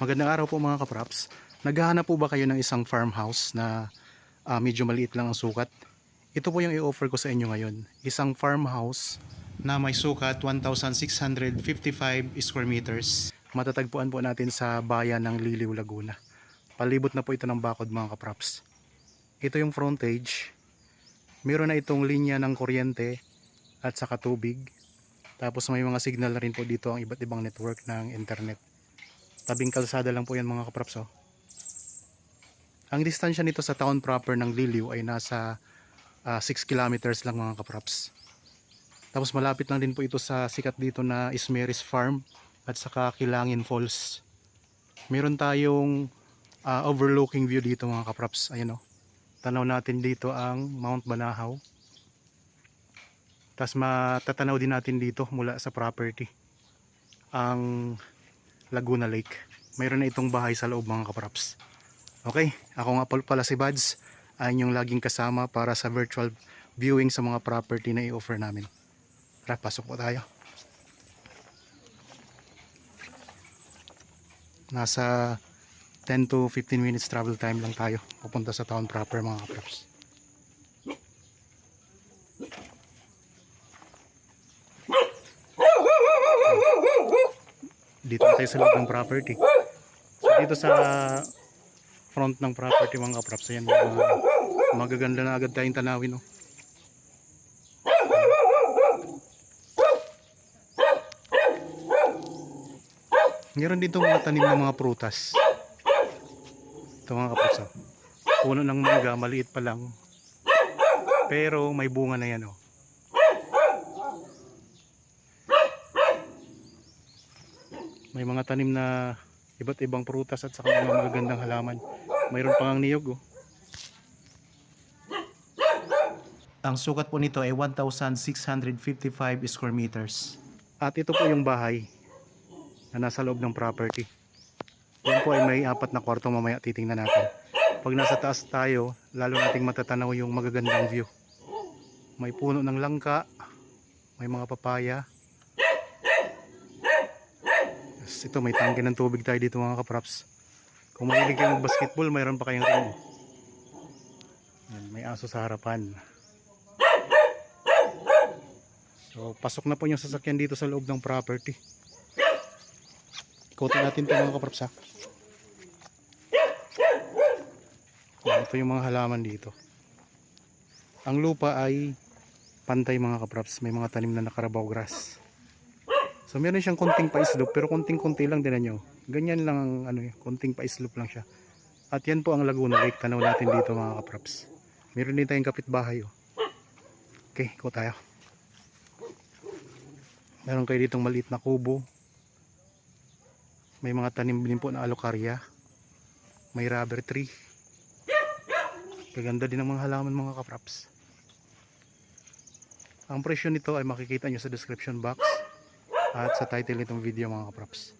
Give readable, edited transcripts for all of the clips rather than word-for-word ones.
Magandang araw po mga kapraps. Naghahanap po ba kayo ng isang farmhouse na medyo maliit lang ang sukat? Ito po yung i-offer ko sa inyo ngayon. Isang farmhouse na may sukat 1,655 square meters. Matatagpuan po natin sa bayan ng Liliw, Laguna. Palibot na po ito ng bakod mga kapraps. Ito yung frontage. Meron na itong linya ng kuryente at saka tubig. Tapos may mga signal na rin po dito ang iba't ibang network ng internet. Tabing kalsada lang po yan mga kapraps. Ang distansya nito sa town proper ng Liliw ay nasa 6 kilometers lang mga kapraps. Tapos malapit lang din po ito sa sikat dito na Ismeris Farm at saka Kilangin Falls. Meron tayong overlooking view dito mga kapraps. Ayan o. Tanaw natin dito ang Mount Banahaw. Tapos matatanaw din natin dito mula sa property ang Laguna Lake. Mayroon na itong bahay sa loob mga kapraps. Okay, ako nga pala si Bads, ay inyong laging kasama para sa virtual viewing sa mga property na i-offer namin. Tara, pasok po tayo. Nasa 10 to 15 minutes travel time lang tayo pupunta sa town proper mga kapraps. Dito tayo sa loob ng property. So dito sa front ng property mga kapraps, ayan, magaganda na agad tayong tanawin. Meron dito mga tanim ng mga prutas. Ito mga kapraps, puno ng mangga, maliit pa lang, pero may bunga na yan. May mga tanim na iba't ibang prutas at saka mga magagandang halaman. Mayroon pang niyog. Ang sukat po nito ay 1,655 square meters. At ito po yung bahay na nasa loob ng property. Yan po ay may 4 na kwarto, mamaya titingnan natin. Pag nasa taas tayo, lalo nating matatanaw yung magagandang view. May puno ng langka, may mga papaya. Ito, may tangke ng tubig tayo dito mga kapraps. Kung mahilig kayo mag-basketball, mayroon pa kayong ring. Yan, may aso sa harapan. So pasok na po yung sasakyan dito sa loob ng property. Ikotin natin ito mga kapraps. Yan, ito yung mga halaman dito. Ang lupa ay pantay mga kapraps. May mga tanim na nakarabaw grass. So meron siyang konting pa-slope, pero konting-konti lang din nyo. Ganyan lang ang konting pa-slope lang siya. At yan po ang Laguna Lake. Tanaw natin dito mga kapraps. Meron din tayong kapitbahay. Okay, iko tayo. Meron kayo ditong maliit na kubo. May mga tanim din po na alocaria. May rubber tree. Kaganda din ang mga halaman mga kapraps. Ang presyo nito ay makikita nyo sa description box at sa title nitong video mga kapraps.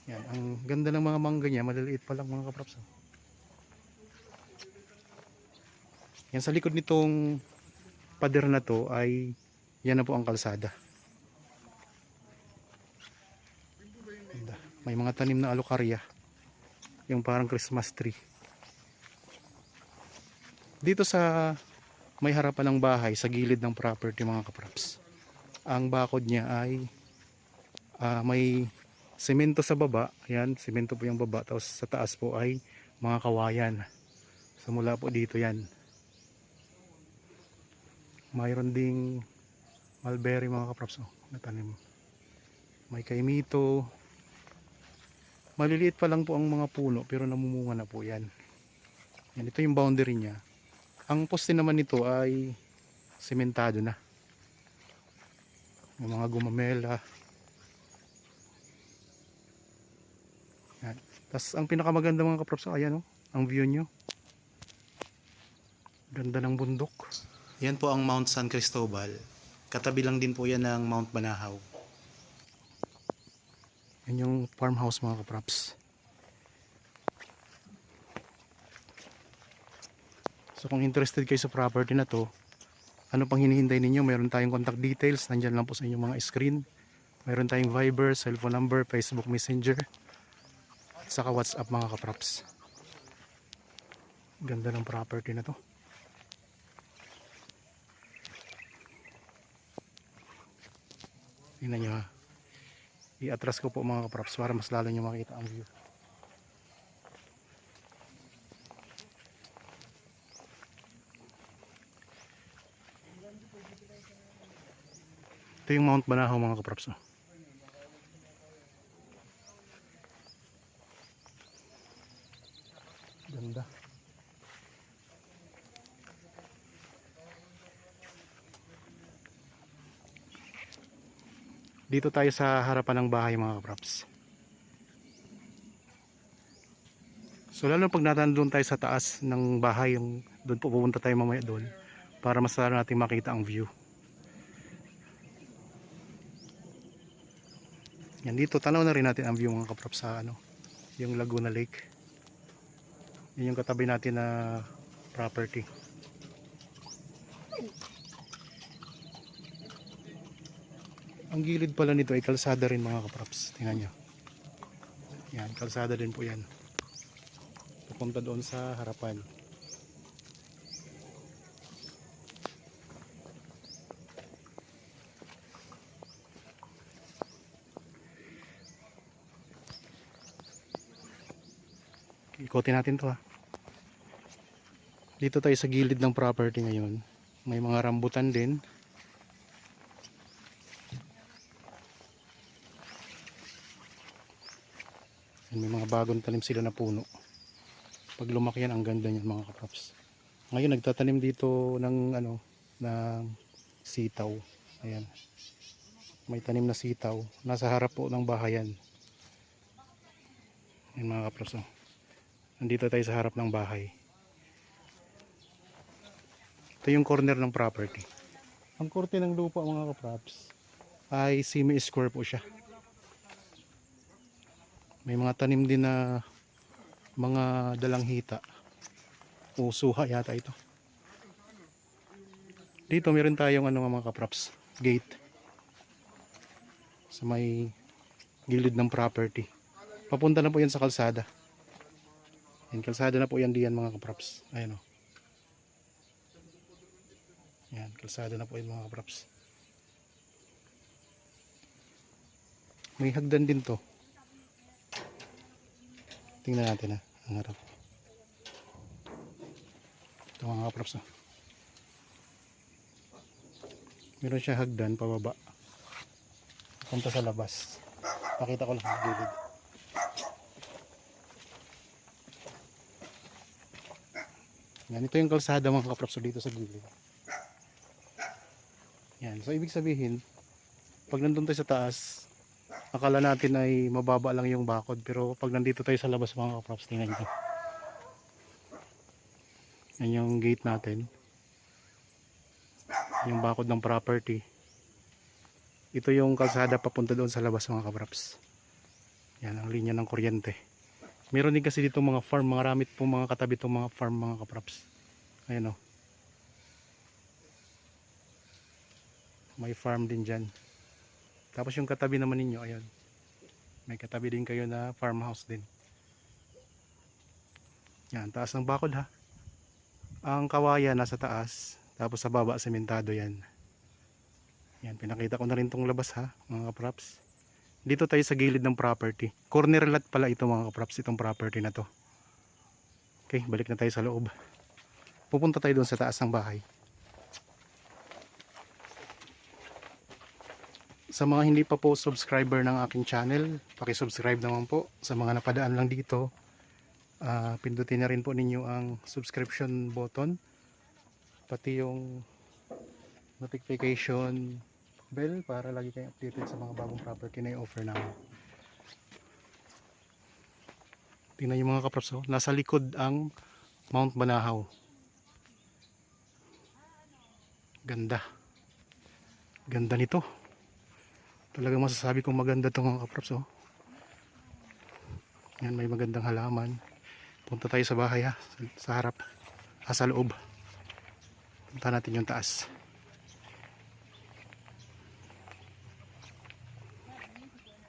Yan, ang ganda ng mga mangga niya, maliliit pa lang mga kapraps. Yan, sa likod nitong pader na to ay yan na po ang kalsada. Ganda. May mga tanim na alocaria, yung parang Christmas tree. Dito sa may harapan ng bahay, sa gilid ng property mga kapraps, ang bakod niya ay may semento sa baba. Ayan, semento po yung baba. Tapos sa taas po ay mga kawayan. So mula po dito yan. Mayroon ding mulberry mga kapraps. Natanim. May kaimito. Maliliit pa lang po ang mga puno pero namumunga na po yan. Yan, ito yung boundary niya. Ang poste naman nito ay sementado na. Yung mga gumamela. Yan. Tapos ang pinakamaganda mga kapraps, ayan ang view nyo. Ganda ng bundok. Yan po ang Mount San Cristobal. Katabi lang din po yan ng Mount Banahaw. Yan yung farmhouse mga kapraps. So kung interested kayo sa property na to, ano pang hinihintay ninyo? Mayroon tayong contact details, nandyan lang po sa inyong mga screen. Mayroon tayong Viber, cellphone number, Facebook Messenger. saka WhatsApp mga kaprops. Ganda ng property na to. Tingnan nyo ha. I-atras ko po mga kaprops para mas lalo nyo makita ang view. Ito yung Mount Banahaw mga kaprops. Ganda. Dito tayo sa harapan ng bahay mga kaprops. So lalo pag natandun tayo sa taas ng bahay, yung doon po pupunta tayo mamaya doon para mas lalo natin makita ang view. Yan, dito tanaw na rin natin ang view mga kaprops sa yung Laguna Lake. Yan yung katabi natin na property. Ang gilid pala nito ay kalsada rin mga kaprops. Tingnan nyo. Yan, kalsada din po yan. Pupunta doon sa harapan. Ikotin natin to ha. Dito tayo sa gilid ng property ngayon. May mga rambutan din. May mga bagong tanim sila na puno. Pag lumaki yan, ang ganda niyan mga kaprops. Ngayon nagtatanim dito ng ng sitaw. Ayan. May tanim na sitaw. Nasa harap po ng bahayan. Ayan mga kaprops. Nandito tayo sa harap ng bahay. Ito yung corner ng property. Ang korte ng lupa mga kaprops ay semi-square po siya. May mga tanim din na mga dalanghita. O suha yata ito. Dito meron tayong mga kaprops, gate. Sa may gilid ng property. Papunta na po yan sa kalsada. Yan, kalsada na po yan diyan mga kaprops. Ayan o. Yan, kalsada na po yan mga kaprops. May hagdan din to. Tingnan natin ha, ang harap. Ito mga kaprops. Meron siya hagdan pababa. Punta sa labas. Pakita ko lang ang gilid. Yan, ito yung kalsada mga kaprops dito sa gilid. Yan, so ibig sabihin, pag nandun tayo sa taas, akala natin ay mababa lang yung bakod, pero pag nandito tayo sa labas mga kaprops, tingnan nyo. Yan yung gate natin. Yung bakod ng property. Ito yung kalsada papunta doon sa labas mga kaprops. Yan ang linya ng kuryente. Meron din kasi dito mga farm, mga ramit po mga katabi itong mga farm mga kaprops. Ayan o. May farm din dyan. Tapos yung katabi naman ninyo, ayan. May katabi din kayo na farmhouse din. Yan, taas ng bakod ha. Ang kawayan nasa taas, tapos sa baba sementado yan. Yan, pinakita ko na rin tong labas ha, mga kaprops. Dito tayo sa gilid ng property. Corner lot pala ito mga kaprops, itong property na to. Okay, balik na tayo sa loob. Pupunta tayo doon sa taas ng bahay. Sa mga hindi pa po subscriber ng aking channel, paki-subscribe naman po. Sa mga napadaan lang dito, pindutin na rin po ninyo ang subscription button, pati yung notification bell para lagi kayong updated sa mga bagong property na i-offer namin. Tingnan yung mga kaprops, nasa likod ang Mount Banahaw. Ganda. Ganda nito. Talagang masasabi kong maganda itong mga kaprops. Yan, may magandang halaman. Punta tayo sa bahay ha, sa harap, sa loob. Punta natin yung taas.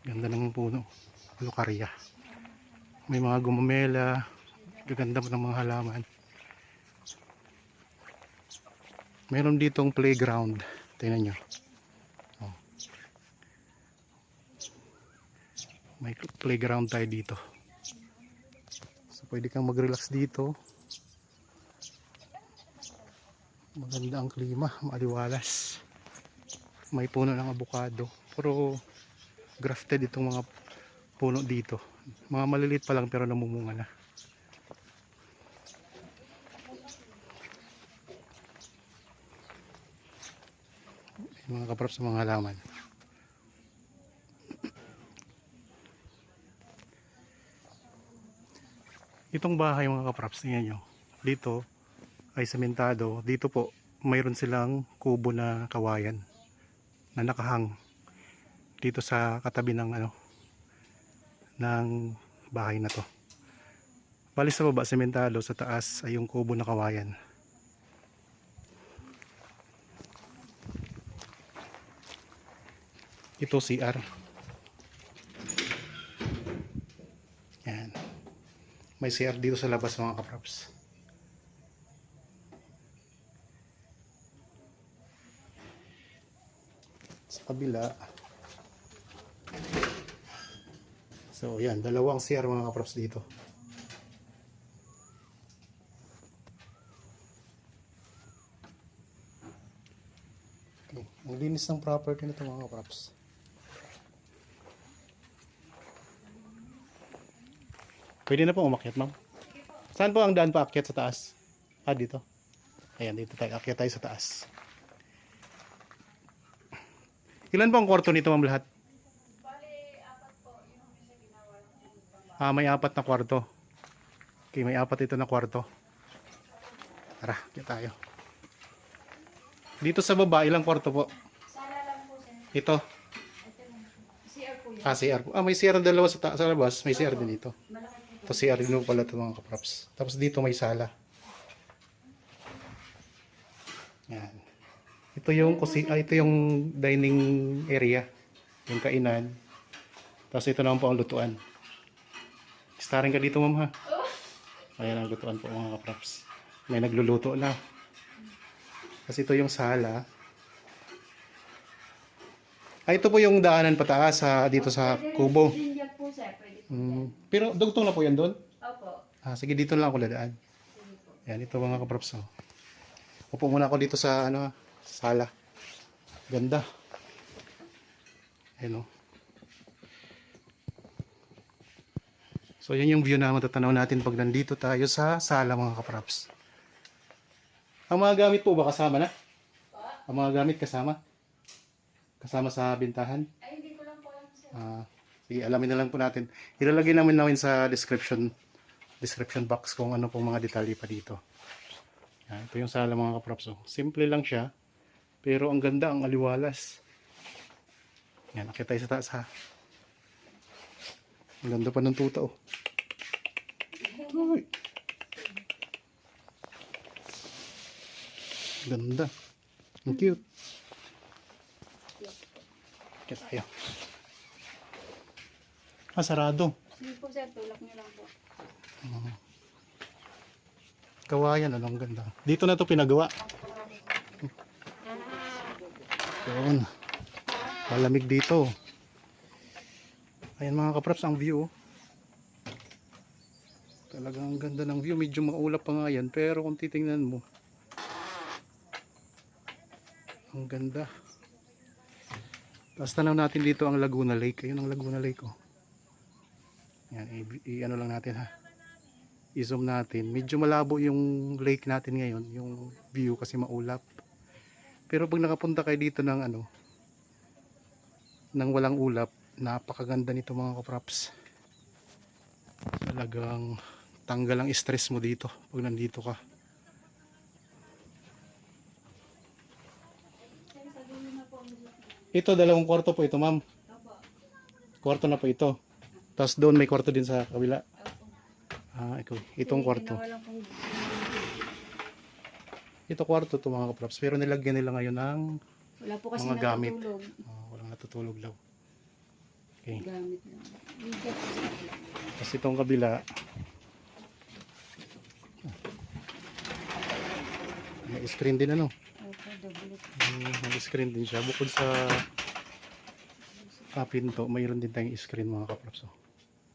Ganda ng puno, lukarya. May mga gumamela. Gaganda po ng mga halaman. Meron ditong playground. Tingnan nyo. Oh. May playground tayo dito. So pwede kang mag-relax dito. Maganda ang klima, maliwalas. May puno ng avocado. Puro grafted itong mga puno dito. Mga maliliit pa lang pero namumunga na. Mga kaprap sa mga halaman. Itong bahay mga kapraps, tingnan nyo. Dito ay sementado. Dito po mayroon silang kubo na kawayan na nakahang dito sa katabi ng ng bahay na to. Bali sa baba sementado, sa taas ay yung kubo na kawayan. Ito CR. Yan. May CR dito sa labas mga kapraps. Sa kabila. So yan, dalawang CR mga kapraps dito. Okay. Ang linis ng property nito mga kapraps. Pwede na po umakyat, ma'am. Saan po ang daan pa akyat sa taas? Ah, dito. Ayan, dito tayo. Akyat tayo sa taas. Ilan po ang kwarto nito, ma'am, lahat? Bali, 4 po. Yung isa ginawa ng Ah, may 4 na kwarto. Okay, may 4 ito na kwarto. Tara, akyat tayo. Dito sa baba, ilang kwarto po? Sala lang po, sir. Ito. Ito lang. CR po yun. Ah, CR po. Ah, may CR ang dalawa sa labas. May CR din dito. Malaki po. Ito CR din po pala ito mga kapraps. Tapos dito may sala. Yan. Ito yung ito yung dining area, yung kainan. Tapos ito naman po ang lutuan. Starring ka dito, ma'am, ha. Ayan ang lutuan po mga kapraps. May nagluluto na. Kasi ito yung sala. Ay, ito po yung daanan pataas dito sa kubo. Pwede rin po, sir. Pwede po. Pero dugtong na po yan doon? Opo. Ah, sige, dito lang ako dadaan. Sige po. Yan, ito mga kapraps. Oh. Upo muna ako dito sa sala. Ganda. Ayan, oh. So, yan yung view na matatanaw natin pag nandito tayo sa sala mga kapraps. Ang mga gamit po ba kasama na? Ang mga gamit kasama? Kasama sa bintahan? Ay, hindi ko lang po alam, sir. Sige, alamin na lang po natin. Ilalagay namin sa description box kung ano pong mga detalye pa dito. Yan, ito yung sala mga kaprops. Oh. Simple lang siya, pero ang ganda, ang aliwalas. Yan, nakita tayo sa taas ha. Ang ganda pa ng tuta oh. Uy. Ganda. Ang cute. Kaya tayo. Ah, sarado. Sige po, sir. Tulak niyo lang po. Kawayan, ang ganda. Dito na to pinagawa. Doon. Malamig dito. Ayan mga kapraps, ang view. Talagang ang ganda ng view. Medyo maulap pa nga yan. Pero kung titingnan mo, ang ganda. Tapos tanaw natin dito ang Laguna Lake. Ayun ang Laguna Lake oh. Yan, i-ano lang natin ha. I-zoom natin. Medyo malabo yung lake natin ngayon, yung view kasi maulap. Pero pag nakapunta kayo dito ng ng walang ulap, napakaganda nito mga kapraps. Talagang tanggal ang stress mo dito pag nandito ka. Ito, 2 kwarto po ito, ma'am. Opo. Kwarto na po ito. Tapos doon may kwarto din sa kabila. Opo. Ah, itong kwarto. Ginawa lang po. Ito kwarto to mga kapraps. Pero nilagyan nila ngayon ng Wala po kasi mga gamit. natutulog. Walang natutulog daw. Okay. Gamit lang. Video po sa kabila. Tapos itong kabila. May screen din ano. Opo, double. May screen din siya. Bukod sa pinto, mayroon din tayong screen mga kaprops. Oh.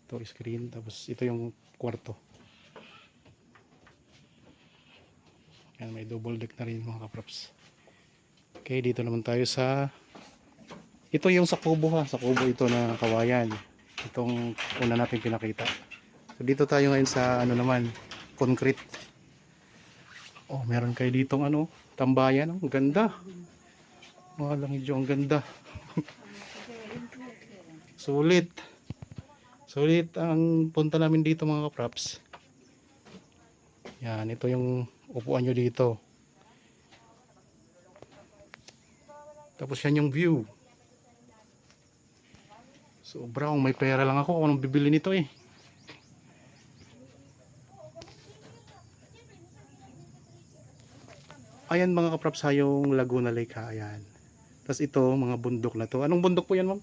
Ito screen, tapos ito yung kwarto. Yan, may double deck na rin mga kaprops. Okay, dito naman tayo sa ito yung sa kubo ha. Sa kubo ito na kawayan. Itong una natin pinakita. So dito tayo ngayon sa ano naman, concrete. Oh, meron kayo ditong ano, tambayan. Ang ganda. Mga langidyo, ang ganda. Sulit. Sulit ang punta namin dito mga kaprops. Yan, ito yung upuan nyo dito. Tapos yan yung view. Sobrang may pera lang ako kung anong bibili nito eh. Ayan mga kaprops ha, yung Laguna Lake ha, ayan. Tapos ito, mga bundok na to. Anong bundok po yan ma'am?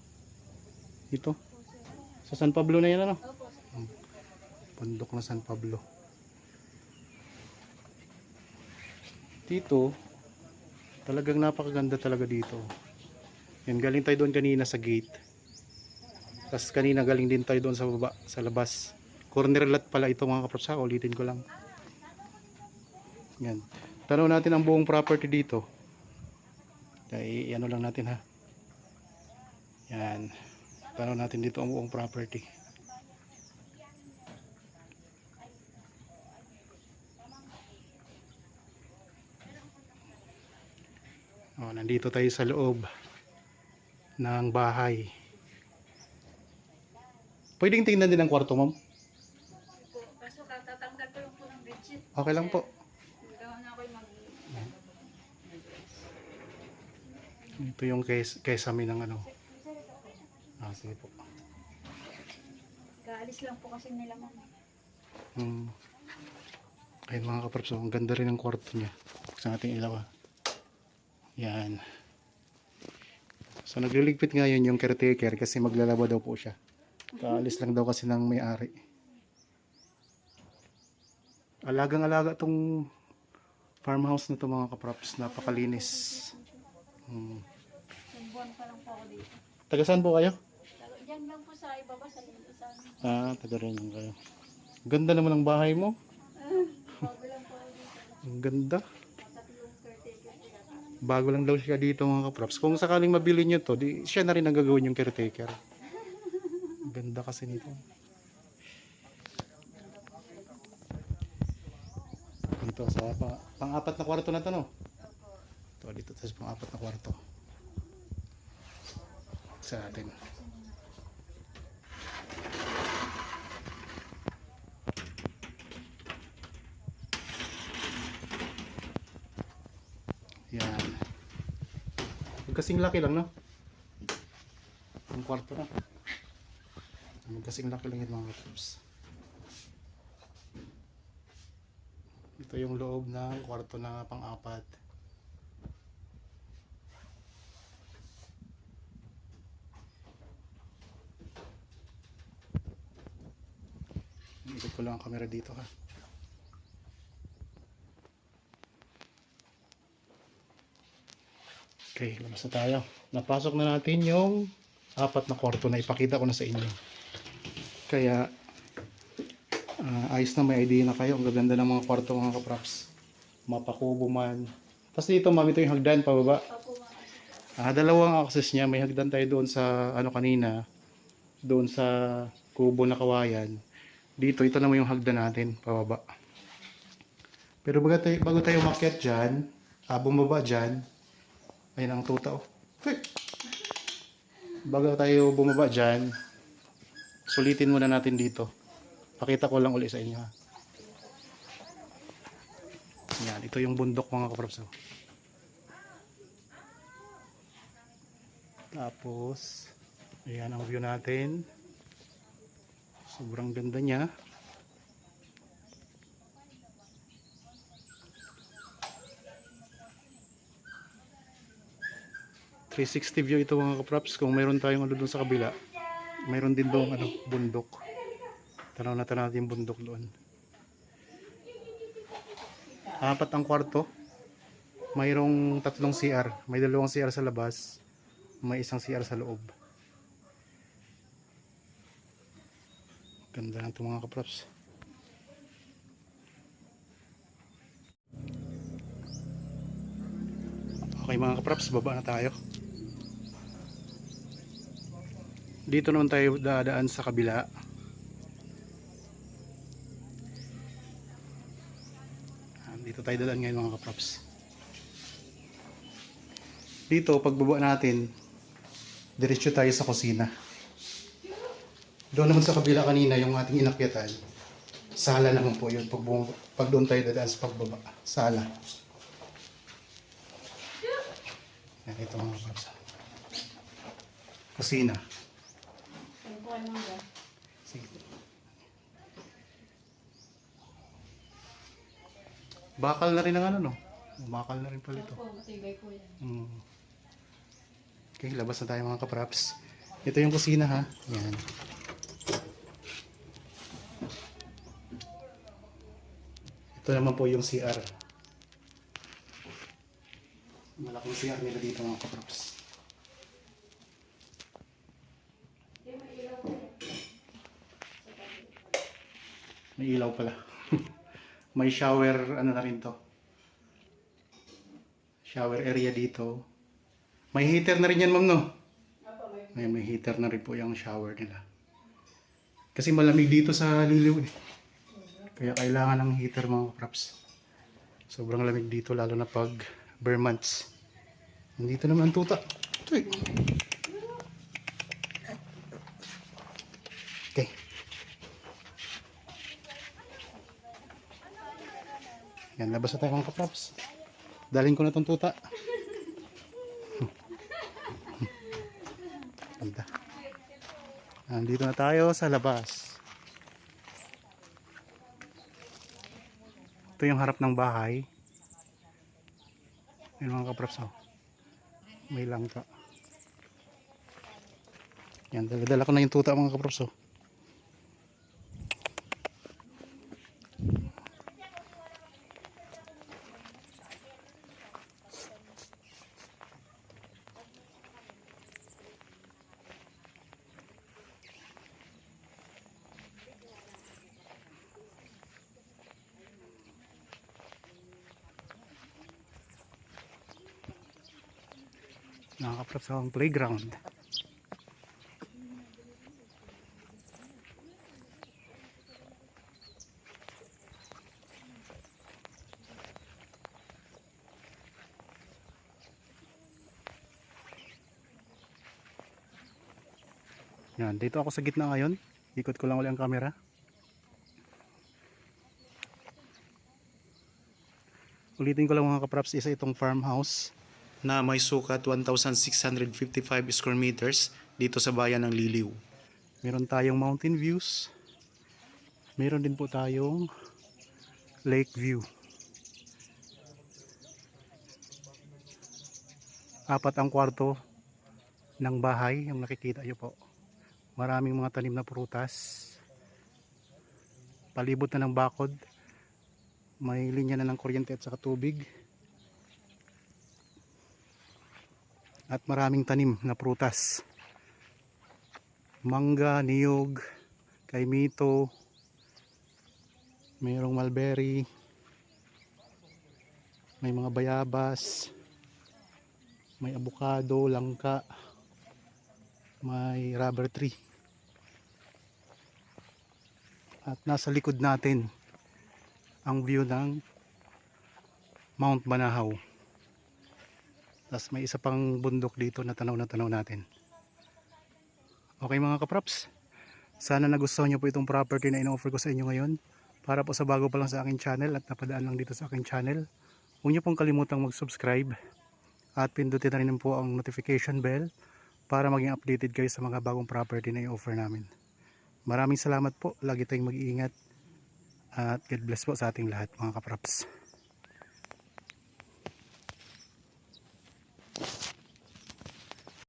Ito. Sa San Pablo na yan ano? Opo. Bundok na San Pablo. Dito, talagang napakaganda talaga dito. Yan, galing tayo doon kanina sa gate. Tapos kanina galing din tayo doon sa baba, sa labas. Corner lot pala ito mga kaprops ha, ulitin ko lang. Yan. Tanaw natin ang buong property dito. Kaya ano lang natin ha. Yan. Tanaw natin dito ang buong property. Oh, nandito tayo sa loob ng bahay. Pwedeng tingnan din ang kwarto, ma'am? Opo. Kaso katatanggal ko lang po ng bedsheet. Okay lang po. Gawa na ako yung Ito yung kesame ng ano. Ah, sige po. Kaalis lang po kasi nila mama. Ayun mga kaprops, ang ganda rin ang kwarto niya. Buksan natin ilaw. Yan. So nagliligpit ngayon yung caretaker kasi maglalaba daw po siya. Kaalis lang daw kasi ng may-ari. Alagang-alaga tong farmhouse na to mga kaprops. Napakalinis. Isang buwan pa lang po ako dito. Taga saan po kayo? Diyan lang po sa ibaba sa isang Taga rin lang kayo. Ganda naman ang bahay mo. bago lang po ako dito. Ang ganda. Tatlong caretaker po yata. Bago lang daw siya dito mga kaprops. Kung sakaling mabili nyo to, di, siya na rin ang gagawin yung caretaker. Ganda kasi nito. Dito sa pang-apat na kwarto na to no? Ito dito sa pang-apat na kwarto. Sa atin. Yan. Magkasing laki lang no? Ang kwarto na. Magkasing laki lang yung mga kaprops. Ito yung loob ng kwarto na pang-apat. Ikot ko lang ang camera dito ha. Okay, labas na tayo. Napasok na natin yung apat na kwarto na ipakita ko na sa inyo. Kaya ayos na, may idea na kayo. Ang gaganda ng mga kwarto mga kaprops. Mapakubo man. Tapos dito ma'am, ito yung hagdan pababa. Opo mga Dalawang access niya. May hagdan tayo doon sa ano kanina. Doon sa kubo na kawayan. Dito, ito naman yung hagdan natin pababa. Pero bago tayo umakyat dyan, bumaba dyan, ayun ang tuta oh. Bago tayo bumaba dyan, sulitin muna natin dito. Pakita ko lang uli sa inyo ha. Yan, ito yung bundok mga kaprops. Tapos, ayan ang view natin. Sobrang ganda niya. .360 view ito mga kaprops. Kung mayroon tayong ano dun sa kabila, Mayroon din doon ano, bundok. Tanaw natin yung bundok doon. 4 ang kwarto. Mayroong 3 CR. May 2 CR sa labas. May 1 CR sa loob. Ganda na ito mga kaprops. Okay mga kaprops, baba na tayo. Dito naman tayo dadaan sa kabila. Dito tayo dadaan ngayon mga kaprops. Dito pagbaba natin, diretso tayo sa kusina. Doon naman sa kabila kanina yung ating inakyatan. Sala naman po yun. Pag doon tayo dadaan sa pagbaba. Sala. Yan, ito mga kaprops. Kusina. Sige. Bakal na rin ang ano, no? Bakal na rin pala ito. Matibay po yan. Okay, labas na tayo mga kaprops. Ito yung kusina ha. Yan. Ito naman po yung CR. Malaking CR nila dito mga kaprops. May ilaw pala. May shower, ano na rin to. Shower area dito. May heater na rin yan, ma'am, no? May heater na rin po yung shower nila. Kasi malamig dito sa Liliw eh. Kaya kailangan ng heater mga kaprops. Sobrang lamig dito lalo na pag bare months. Nandito naman ang tuta. Ito eh. Okay. Yan, labas na tayo mga kaprops. Dalhin ko na itong tuta. Ganda. Nandito na tayo sa labas. Ito yung harap ng bahay. Yan mga kaprops. Oh. May langka. Yan, dala ko na yung tuta mga kaprops. Oh. Nakakaprap sa akong playground. Yan, dito ako sa gitna ngayon. Ikot ko lang ulit ang camera. Ulitin ko lang mga kapraps, isa itong farmhouse na may sukat 1,655 square meters dito sa bayan ng Liliw. Meron tayong mountain views. Meron din po tayong lake view. 4 ang kwarto ng bahay yung nakikita nyo po. Maraming mga tanim na prutas. Palibot na ng bakod. May linya na ng kuryente at saka tubig. At maraming tanim na prutas. Mangga, niyog, kaimito, mayroong mulberry, may mga bayabas, may avocado, langka, may rubber tree. At nasa likod natin ang view ng Mount Banahaw. Tapos may isa pang bundok dito na tanaw natin. Okay mga kaprops, sana nagustuhan nyo po itong property na ino-offer ko sa inyo ngayon. Para po sa bago pa lang sa aking channel at napadaan lang dito sa aking channel, huwag nyo pong kalimutang mag-subscribe at pindutin na rin po ang notification bell para maging updated kayo sa mga bagong property na i-offer namin. Maraming salamat po, lagi tayong mag-iingat at God bless po sa ating lahat mga kaprops.